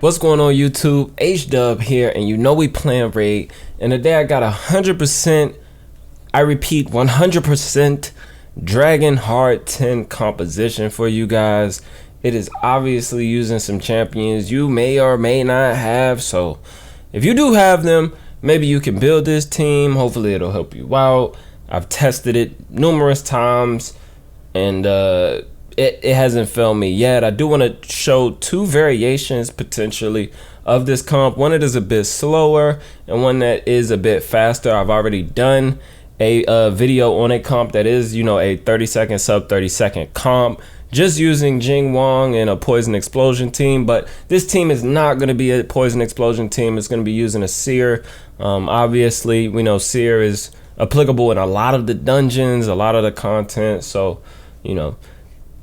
What's going on YouTube? H-Dub here, and you know we playing Raid, and today I got 100%, I repeat 100% Dragon Hard 10 composition for you guys. It is obviously using some champions you may or may not have, so if you do have them, maybe you can build this team. Hopefully it'll help you out. I've tested it numerous times, and it hasn't failed me yet. I do want to show two variations potentially of this comp. One that is a bit slower and one that is a bit faster. I've already done a video on a comp that is, you know, a 30-second sub 30-second comp, just using Jing Wong and a Poison Explosion team. But this team is not going to be a Poison Explosion team. It's going to be using a Seer. Obviously, we know Seer is applicable in a lot of the dungeons, a lot of the content. So, you know,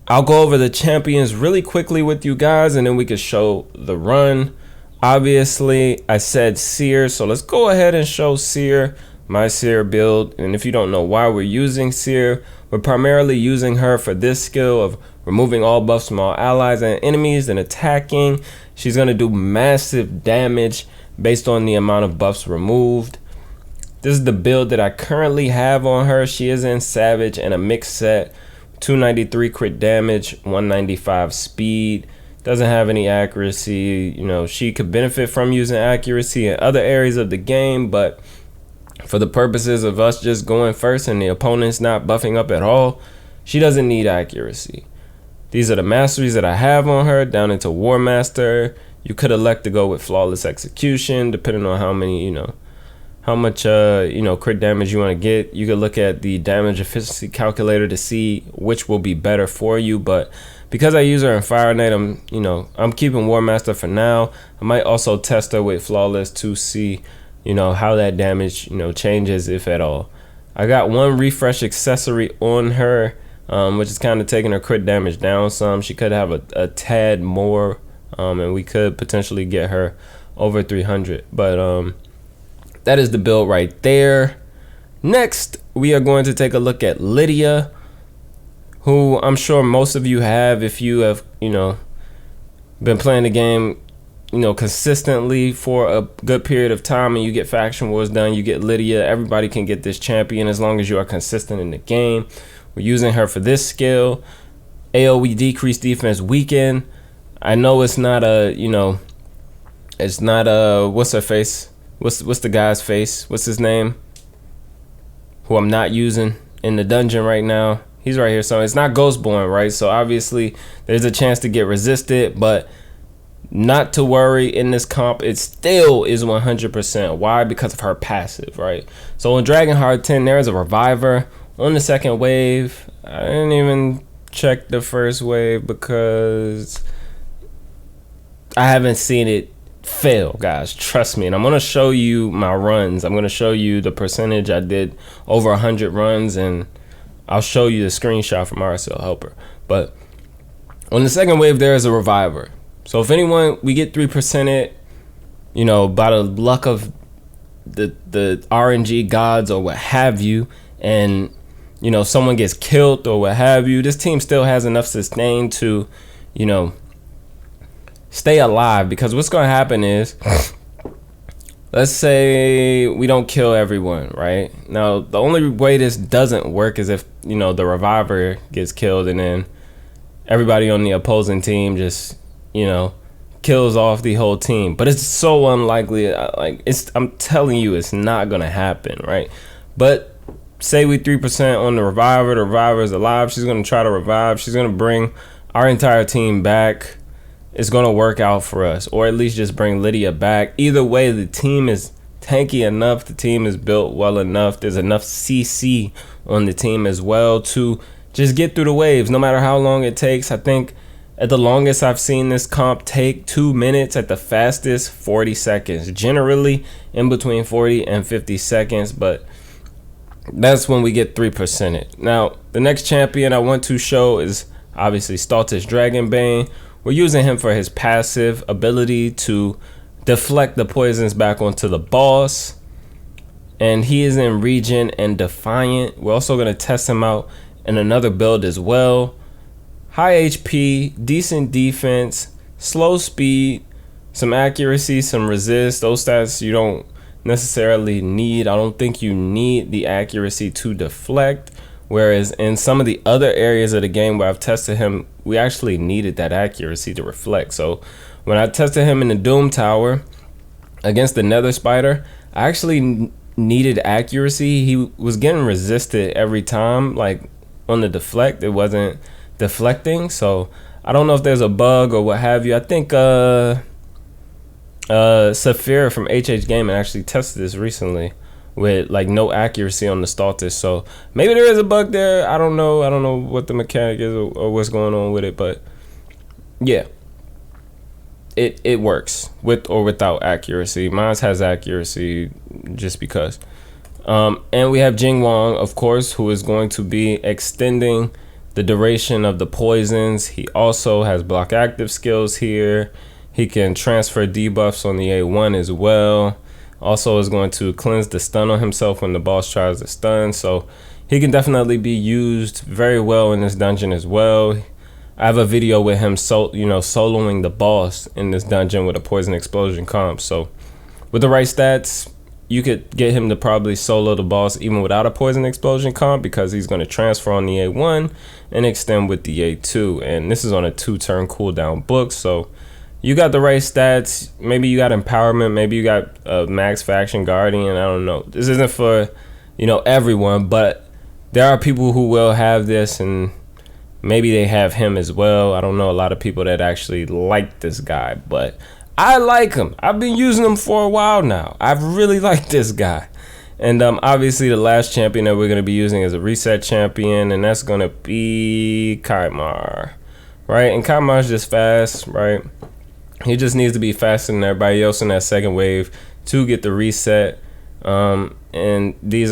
I'll go over the champions really quickly with you guys, and then we can show the run. Obviously, I said Seer, so let's go ahead and show Seer, my Seer build. And if you don't know why we're using Seer, we're primarily using her for this skill of removing all buffs from all allies and enemies and attacking. She's going to do massive damage based on the amount of buffs removed. This is the build that I currently have on her. She is in Savage and a mixed set. 293 crit damage, 195 speed, doesn't have any accuracy. You know, she could benefit from using accuracy in other areas of the game, but for the purposes of us just going first and the opponent's not buffing up at all, she doesn't need accuracy. These are the masteries that I have on her. Down into War Master, you could elect to go with Flawless Execution depending on how many, you know, how much crit damage you want to get. You could look at the damage efficiency calculator to see which will be better for you, but because I use her in Fire Knight, I'm keeping War Master for now. I might also test her with Flawless to see, you know, how that damage, you know, changes, if at all. I got one refresh accessory on her, which is kind of taking her crit damage down some. She could have a tad more, and we could potentially get her over 300, but that is the build right there. Next, we are going to take a look at Lydia, who I'm sure most of you have if you have, you know, been playing the game, you know, consistently for a good period of time, and you get faction wars done, you get Lydia. Everybody can get this champion as long as you are consistent in the game. We're using her for this skill. AoE decrease, defense weaken. I know it's not a, you know, it's not a, what's her face? What's the guy's face? What's his name? Who I'm not using in the dungeon right now. He's right here. So it's not Ghostborn, right? So obviously there's a chance to get resisted, but not to worry in this comp. It still is 100%. Why? Because of her passive, right? So in Dragon Hard 10, there is a reviver on the second wave. I didn't even check the first wave because I haven't seen it fail, guys, trust me. And I'm gonna show you my runs. I'm gonna show you the percentage. I did over 100 runs, and I'll show you the screenshot from RSL Helper. But on the second wave, there is a reviver. So if anyone, we get 3%, you know, by the luck of the RNG gods or what have you, and you know, someone gets killed or what have you, this team still has enough sustain to, you know, stay alive. Because what's going to happen is, let's say we don't kill everyone, right? Now, the only way this doesn't work is if, you know, the reviver gets killed and then everybody on the opposing team just, you know, kills off the whole team. But it's so unlikely. Like, I'm telling you, it's not going to happen, right? But say we 3% on the reviver is alive. She's going to try to revive. She's going to bring our entire team back. It's going to work out for us, or at least just bring Lydia back. Either way, the team is tanky enough. The team is built well enough. There's enough CC on the team as well to just get through the waves, no matter how long it takes. I think at the longest I've seen this comp take 2 minutes, at the fastest 40 seconds, generally in between 40 and 50 seconds, but that's when we get 3%. Now, the next champion I want to show is obviously Stultish Dragonbane. We're using him for his passive ability to deflect the poisons back onto the boss. And he is in Regen and Defiant. We're also going to test him out in another build as well. High HP, decent defense, slow speed, some accuracy, some resist. Those stats you don't necessarily need. I don't think you need the accuracy to deflect. Whereas in some of the other areas of the game where I've tested him, we actually needed that accuracy to reflect. So when I tested him in the Doom Tower against the Nether Spider, I actually needed accuracy. He was getting resisted every time, like on the deflect, it wasn't deflecting. So I don't know if there's a bug or what have you. I think Saphira from HH Gaming actually tested this recently with like no accuracy on the Stultus. So maybe there is a bug there. I don't know what the mechanic is or what's going on with it, but yeah, it works with or without accuracy. Mine has accuracy just because. And we have Jing Wong, of course, who is going to be extending the duration of the poisons. He also has block active skills here. He can transfer debuffs on the A1 as well. Also is going to cleanse the stun on himself when the boss tries to stun. So he can definitely be used very well in this dungeon as well. I have a video with him soloing the boss in this dungeon with a poison explosion comp. So with the right stats, you could get him to probably solo the boss even without a poison explosion comp, because he's going to transfer on the A1 and extend with the A2. And this is on a 2-turn cooldown book. So you got the right stats. Maybe you got empowerment. Maybe you got max faction guardian. I don't know. This isn't for, everyone, but there are people who will have this, and maybe they have him as well. I don't know a lot of people that actually like this guy, but I like him. I've been using him for a while now. I've really liked this guy. And obviously the last champion that we're going to be using is a reset champion, and that's going to be Kaimar, right? And Kaimar's just fast, right? He just needs to be faster than everybody else in that second wave to get the reset. And this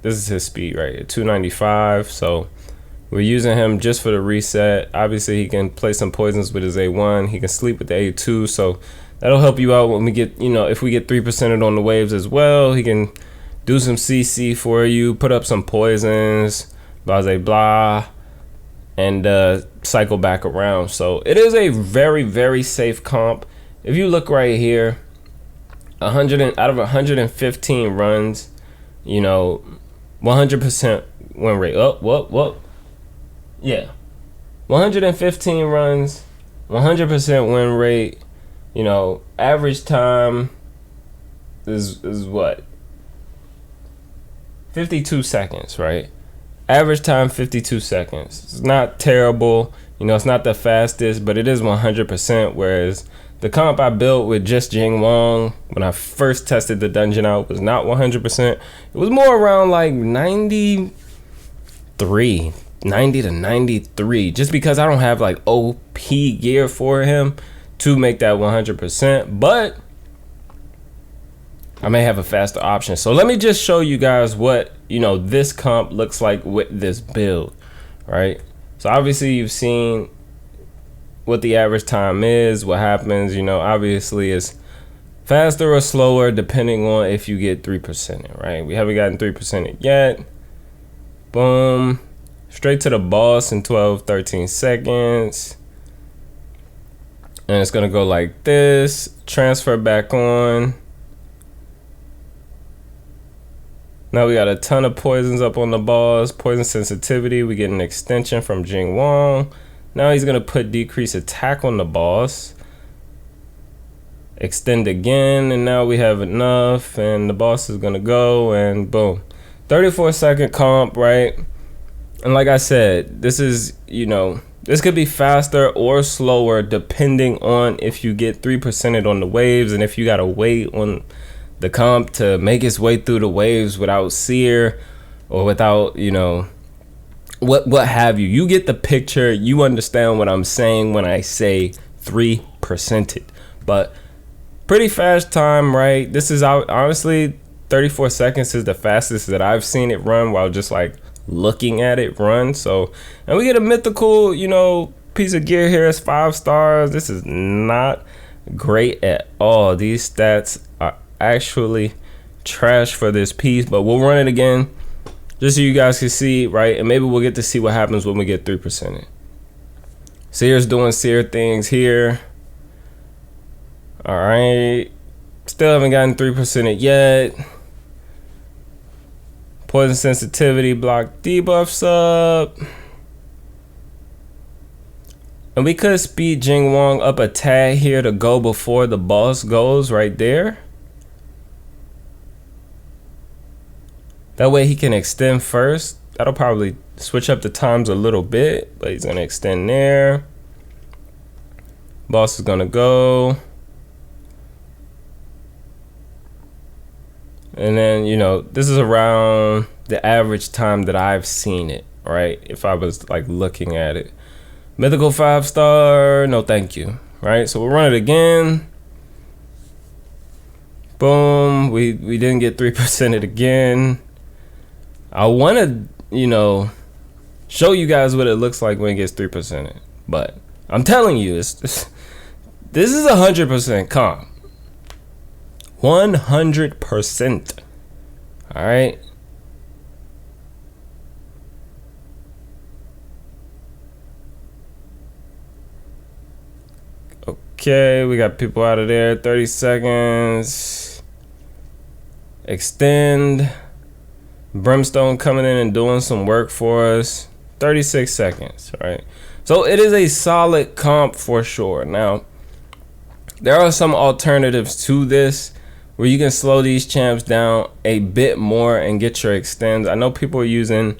is his speed right here, 295. So we're using him just for the reset. Obviously he can play some poisons with his A1. He can sleep with the A2. So that'll help you out when we get, if we get 3%ed on the waves as well. He can do some CC for you, put up some poisons, blah, blah, blah, and cycle back around. So it is a very, very safe comp. If you look right here, 100 out of 115 runs, 100% win rate. Yeah, 115 runs, 100% win rate. Average time is what? 52 seconds, right? Average time 52 seconds. It's not terrible. It's not the fastest, but it is 100%. Whereas the comp I built with just Jing Wong when I first tested the dungeon out was not 100%. It was more around like 90 to 93, just because I don't have like OP gear for him to make that 100%, but I may have a faster option. So let me just show you guys what this comp looks like with this build, right? So obviously you've seen what the average time is, what happens. Obviously it's faster or slower depending on if you get 3%, right? We haven't gotten 3% yet. Boom, straight to the boss in 12-13 seconds. And it's gonna go like this. Transfer back on. Now we got a ton of poisons up on the boss. Poison sensitivity, we get an extension from Jing Wong. Now he's gonna put decrease attack on the boss. Extend again, and now we have enough, and the boss is gonna go, and boom. 34-second comp, right? And like I said, this is, this could be faster or slower depending on if you get 3%ed on the waves, and if you gotta wait on the comp to make its way through the waves without seer or without, what have you. You get the picture. You understand what I'm saying when I say 3%ed. But pretty fast time, right? This is honestly 34 seconds is the fastest that I've seen it run while just like looking at it run. So, and we get a mythical, piece of gear here. It's 5 stars. This is not great at all. These stats are actually trash for this piece, but we'll run it again just so you guys can see, right? And maybe we'll get to see what happens when we get 3%. Seer's doing seer things here. All right, still haven't gotten 3% yet. Poison sensitivity block debuffs up. And we could speed Jing Wong up a tad here to go before the boss goes right there. That way he can extend first. That'll probably switch up the times a little bit, but he's gonna extend there. Boss is gonna go. And then, you know, this is around the average time that I've seen it, right? If I was like looking at it. Mythical 5-star, no thank you, right? So we'll run it again. Boom, we didn't get 3% it again. I want to, you know, show you guys what it looks like when it gets 3%, but I'm telling you, this is 100% comp. 100%. All right. Okay, we got people out of there. 30 seconds. Extend. Brimstone coming in and doing some work for us. 36 seconds, right? So it is a solid comp for sure. Now, there are some alternatives to this where you can slow these champs down a bit more and get your extends. I know people are using,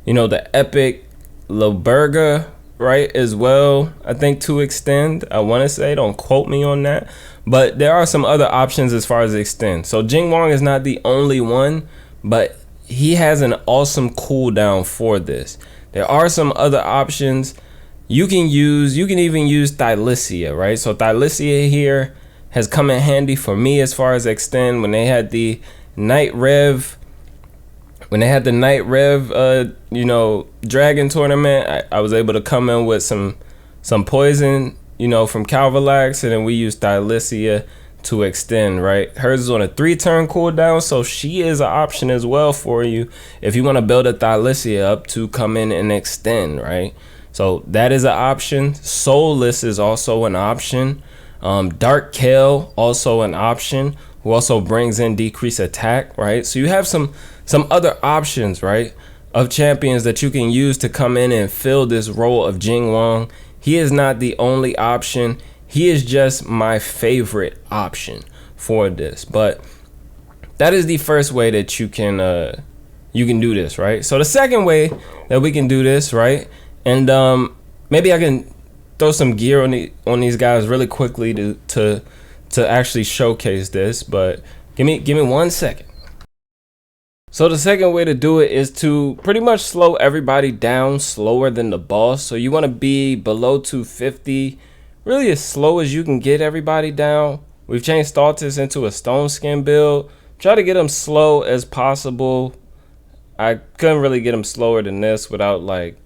you know, the Epic Loberga, right, as well, I think, to extend. I want to say, don't quote me on that, but there are some other options as far as extend. So Jing Wong is not the only one, but he has an awesome cooldown for this. There are some other options you can use. You can even use Thylicia, right? So Thylicia here has come in handy for me as far as extend. When they had the Night Rev, you know, Dragon tournament, I was able to come in with some poison, you know, from Calvalax, and then we used Thylicia to extend, right? Hers is on a 3-turn cooldown, so she is an option as well for you if you want to build a Thylicia up to come in and extend, right? So that is an option. Soulless is also an option. Dark Kale also an option, who also brings in decreased attack, right? So you have some other options, right, of champions that you can use to come in and fill this role of Jing Wong. He is not the only option. He is just my favorite option for this. But that is the first way that you can do this, right? So the second way that we can do this, right, and maybe I can throw some gear on these guys really quickly to actually showcase this, but give me 1 second. So the second way to do it is to pretty much slow everybody down slower than the boss. So you want to be below 250, really as slow as you can get everybody down. We've changed Stultus into a stone skin build. Try to get them slow as possible. I couldn't really get them slower than this without like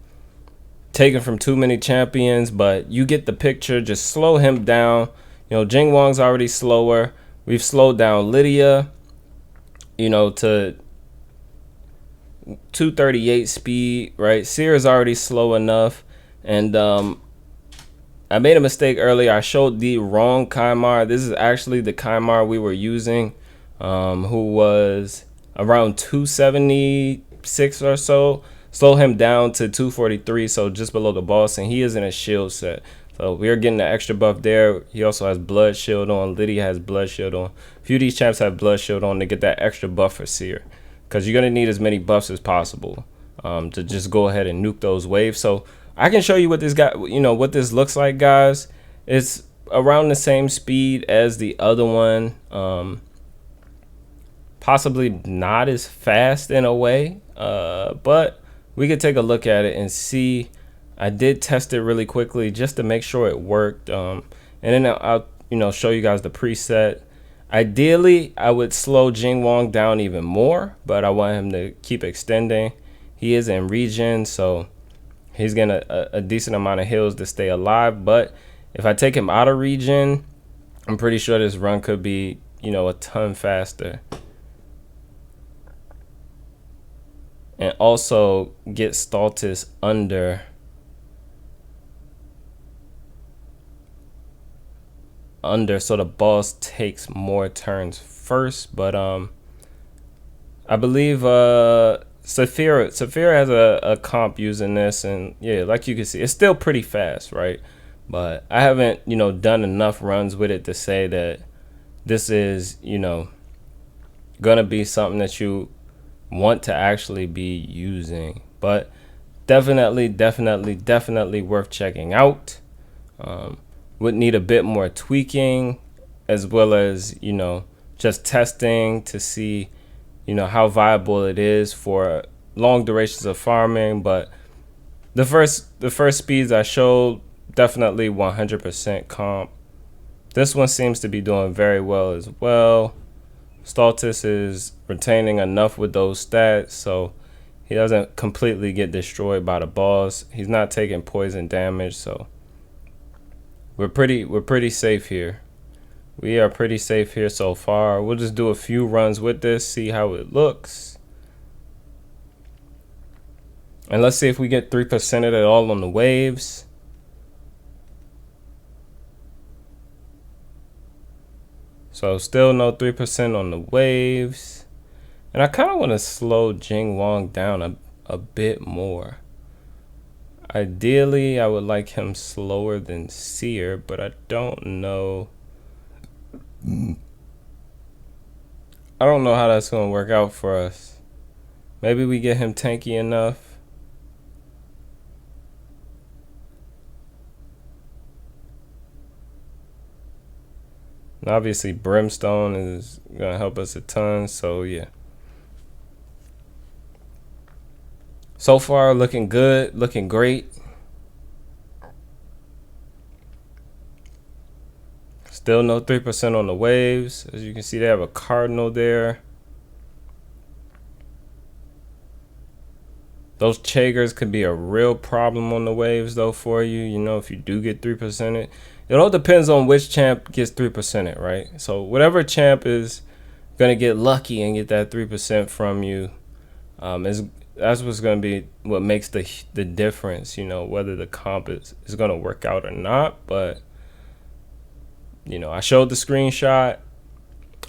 taking from too many champions, but you get the picture. Just slow him down. You know, Jing Wong's already slower. We've slowed down Lydia, you know, to 238 speed, right? Seer's already slow enough. And I made a mistake earlier. I showed the wrong Kaimar. This is actually the Kaimar we were using, who was around 276 or so. Slow him down to 243, so just below the boss, and he is in a shield set. So we are getting the extra buff there. He also has blood shield on. Lydia has blood shield on. A few of these champs have blood shield on to get that extra buff for Seer, because you're going to need as many buffs as possible to just go ahead and nuke those waves. So I can show you what this guy, you know, what this looks like, guys. It's around the same speed as the other one, possibly not as fast in a way, but we could take a look at it and see. I did test it really quickly just to make sure it worked, and then I'll you know, show you guys the preset. Ideally, I would slow Jing Wong down even more, but I want him to keep extending. He is in regen, so he's getting a decent amount of heals to stay alive. But if I take him out of regen, I'm pretty sure this run could be, you know, a ton faster. And also get Stultus under under, so the boss takes more turns first. But I believe Saphira has a comp using this, and yeah, like you can see, it's still pretty fast, right? But I haven't, done enough runs with it to say that this is, gonna be something that you want to actually be using. But definitely worth checking out. Would need a bit more tweaking, as well as just testing to see how viable it is for long durations of farming. But the first speeds I showed, definitely 100% comp. This one seems to be doing very well as well. Stultus is retaining enough with those stats, so he doesn't completely get destroyed by the boss. He's not taking poison damage, so we're pretty safe here. We are pretty safe here so far. We'll just do a few runs with this, see how it looks. And let's see if we get 3% of it all on the waves. So still no 3% on the waves. And I kind of want to slow Jing Wong down a bit more. Ideally, I would like him slower than Seer, but I don't know. I don't know how that's going to work out for us. Maybe we get him tanky enough. And obviously, Brimstone is going to help us a ton, so yeah. So far, looking good, looking great. Still no 3% on the waves. As you can see, they have a cardinal there. Those Chagers could be a real problem on the waves, though, for you. If you do get 3%. It all depends on which champ gets 3%, right? So whatever champ is going to get lucky and get that 3% from you, that's what's going to be what makes the difference, whether the comp is going to work out or not. But I showed the screenshot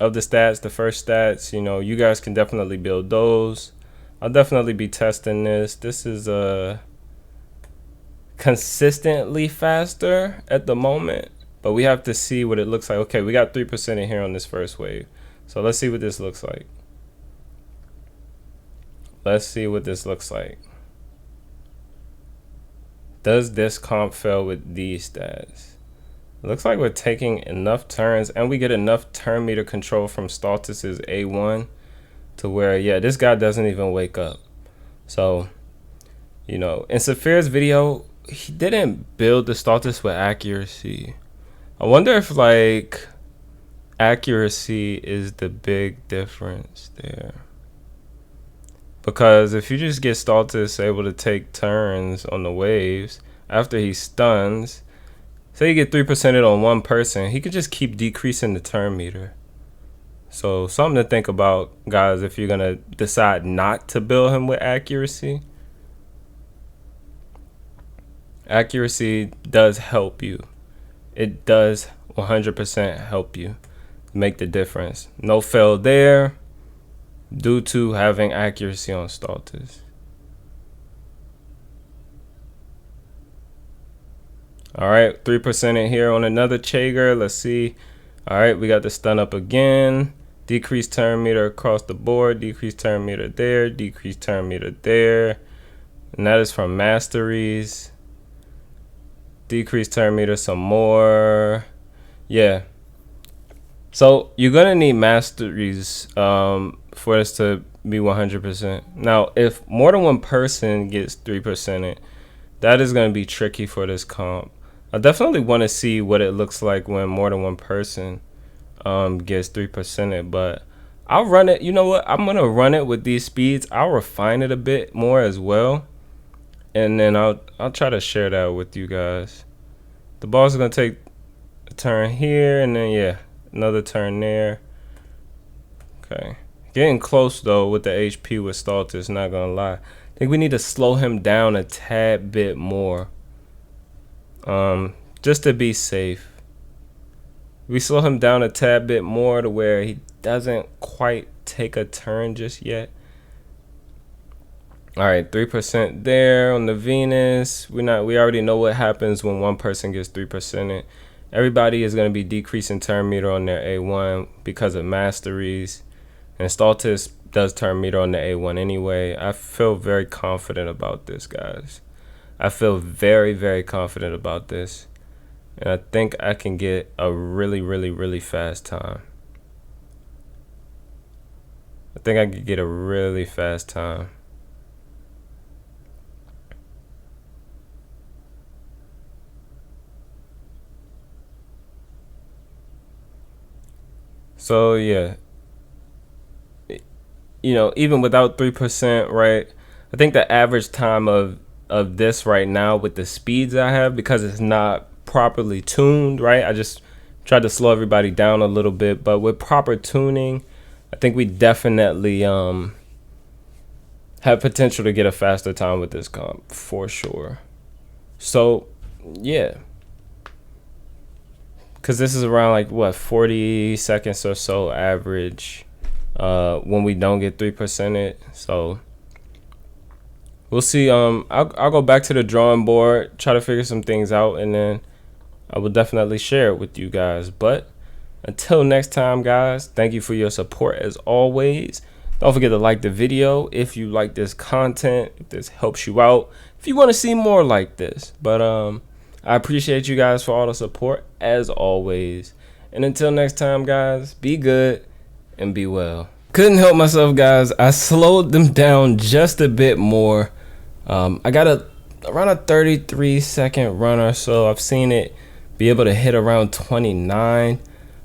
of the stats, the first stats. You guys can definitely build those. I'll definitely be testing this. This is consistently faster at the moment, but we have to see what it looks like. Okay, we got 3% in here on this first wave. So let's see what this looks like. Let's see what this looks like. Does this comp fail with these stats? It looks like we're taking enough turns, and we get enough turn meter control from Stultus's A1 to where, yeah, this guy doesn't even wake up. So, in Saphira's video, he didn't build the Stultus with accuracy. I wonder if, like, accuracy is the big difference there. Because if you just get Stultus able to take turns on the waves after he stuns, say you get 3% on one person, he could just keep decreasing the turn meter. So something to think about, guys, if you're going to decide not to build him with accuracy. Accuracy does help you. It does 100% help you make the difference. No fail there due to having accuracy on Stultus. All right, 3% in here on another Chager. Let's see. All right, we got the stun up again. Decrease turn meter across the board. Decrease turn meter there. Decrease turn meter there. And that is from masteries. Decrease turn meter some more. Yeah. So you're going to need masteries for this to be 100%. Now, if more than one person gets 3%, that is going to be tricky for this comp. I definitely want to see what it looks like when more than one person gets 3%. But I'll run it. You know what? I'm going to run it with these speeds. I'll refine it a bit more as well. And then I'll try to share that with you guys. The boss is going to take a turn here, and then, yeah, another turn there. Okay. Getting close, though, with the HP with Stultus, not going to lie. I think we need to slow him down a tad bit more. Just to be safe. We slow him down a tad bit more to where he doesn't quite take a turn just yet. All right, 3% there on the Venus. We already know what happens when one person gets 3%. Everybody is going to be decreasing turn meter on their A1 because of masteries, and Stultus does turn meter on the A1 anyway. I feel very confident about this, guys. I feel very, very confident about this, and I think I can get a really, really, really fast time. I think I could get a really fast time. So yeah, you know, even without 3%, right? I think the average time of this right now with the speeds I have, because it's not properly tuned, right? I just tried to slow everybody down a little bit, but with proper tuning, I think we definitely have potential to get a faster time with this comp for sure. So yeah, because this is around like what, 40 seconds or so average when we don't get 3%. So we'll see. I'll go back to the drawing board, try to figure some things out, and then I will definitely share it with you guys. But until next time, guys, thank you for your support as always. Don't forget to like the video if you like this content, if this helps you out, if you want to see more like this. But I appreciate you guys for all the support as always. And until next time, guys, be good and be well. Couldn't help myself, guys. I slowed them down just a bit more. I got around a 33-second run or so. I've seen it be able to hit around 29.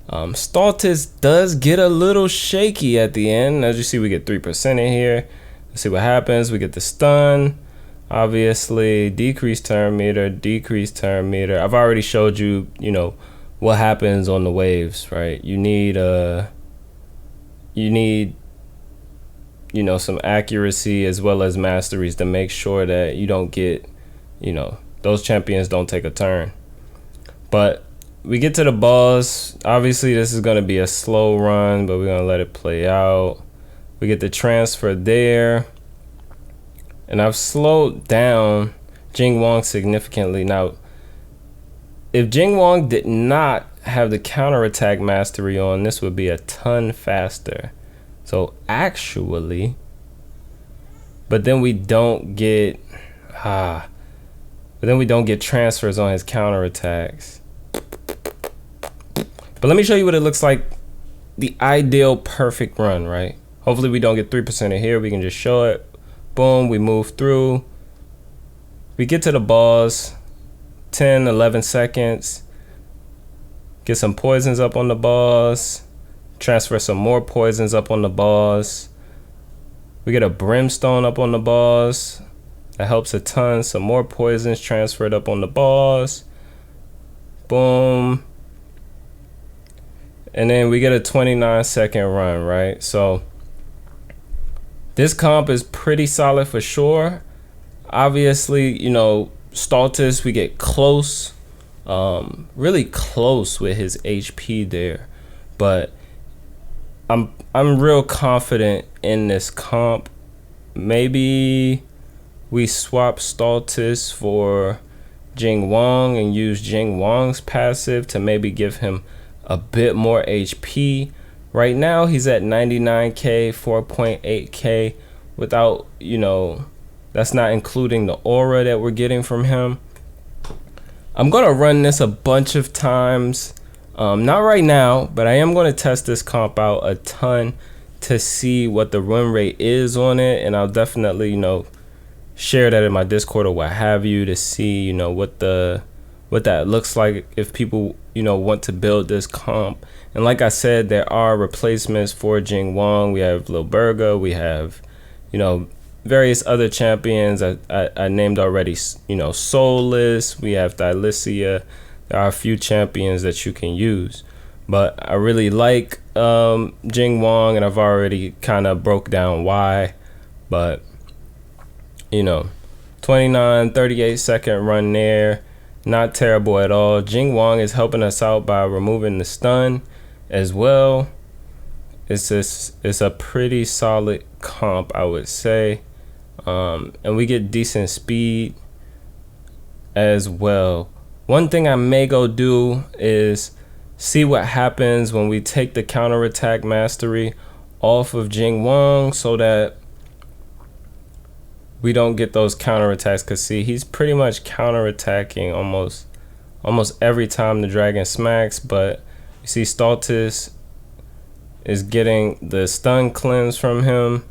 Stultus does get a little shaky at the end. As you see, we get 3% in here. Let's see what happens. We get the stun. Obviously, decreased turn meter, decreased turn meter. I've already showed you, you know, what happens on the waves, right? You need you know, some accuracy as well as masteries to make sure that you don't get, you know, those champions don't take a turn. But we get to the boss. Obviously, this is going to be a slow run, but we're going to let it play out. We get the transfer there. And I've slowed down Jing Wong significantly. Now, if Jing Wong did not have the counterattack mastery on, this would be a ton faster. So actually, but then we don't get transfers on his counterattacks. But let me show you what it looks like, the ideal perfect run, right? Hopefully we don't get 3% in here. We can just show it. Boom, we move through. We get to the boss, 10, 11 seconds. Get some poisons up on the boss. Transfer some more poisons up on the boss. We get a brimstone up on the boss. That helps a ton. Some more poisons transferred up on the boss. Boom. And then we get a 29-second run, right? So this comp is pretty solid for sure. Obviously, you know, Stultus, we get close, really close with his HP there. But I'm real confident in this comp. Maybe we swap Stultus for Jing Wong and use Jing Wong's passive to maybe give him a bit more HP. Right now he's at 99k, 4.8k without, you know, that's not including the aura that we're getting from him. I'm gonna run this a bunch of times, not right now, but I am going to test this comp out a ton to see what the run rate is on it, and I'll definitely, you know, share that in my Discord or what have you to see, you know, what that looks like if people, you know, want to build this comp. And like I said, there are replacements for Jing Wong. We have Lil Burger, we have, you know, various other champions I named already, you know, Soulless, we have Thylicia. There are a few champions that you can use, but I really like Jing Wong, and I've already kind of broke down why. But, you know, 29, 38 second run there. not terrible at all. Jing Wang is helping us out by removing the stun as well. It's a pretty solid comp, I would say. And we get decent speed as well. One thing I may go do is see what happens when we take the counterattack mastery off of Jing Wang, so that we don't get those counterattacks. Cause see, he's pretty much counterattacking almost every time the dragon smacks. But you see, Stultus is getting the stun cleanse from him,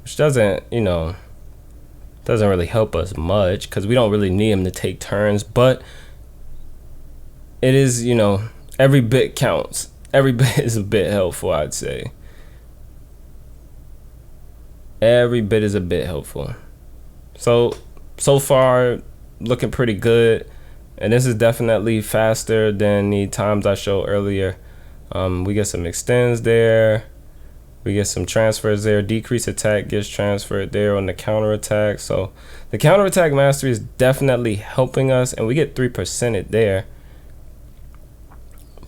which doesn't really help us much, because we don't really need him to take turns. But it is, every bit counts. Every bit is a bit helpful, I'd say. Every bit is a bit helpful. So far, looking pretty good. And this is definitely faster than the times I showed earlier. We get some extends there. We get some transfers there. Decrease attack gets transferred there on the counterattack. So the counterattack mastery is definitely helping us, and we get 3% there.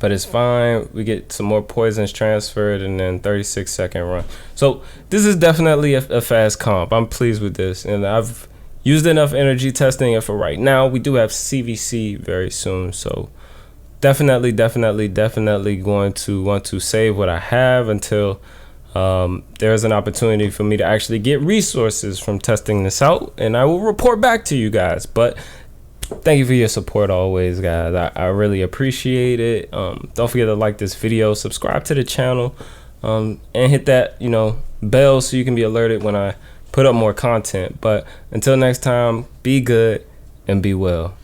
But it's fine. We get some more poisons transferred, and then 36-second run. So this is definitely a fast comp. I'm pleased with this, and I've used enough energy testing it for right now. We do have CVC very soon, so definitely going to want to save what I have until there's an opportunity for me to actually get resources from testing this out, and I will report back to you guys. But thank you for your support always, guys. I really appreciate it. Don't forget to like this video, subscribe to the channel, and hit that bell so you can be alerted when I put up more content. But until next time, be good and be well.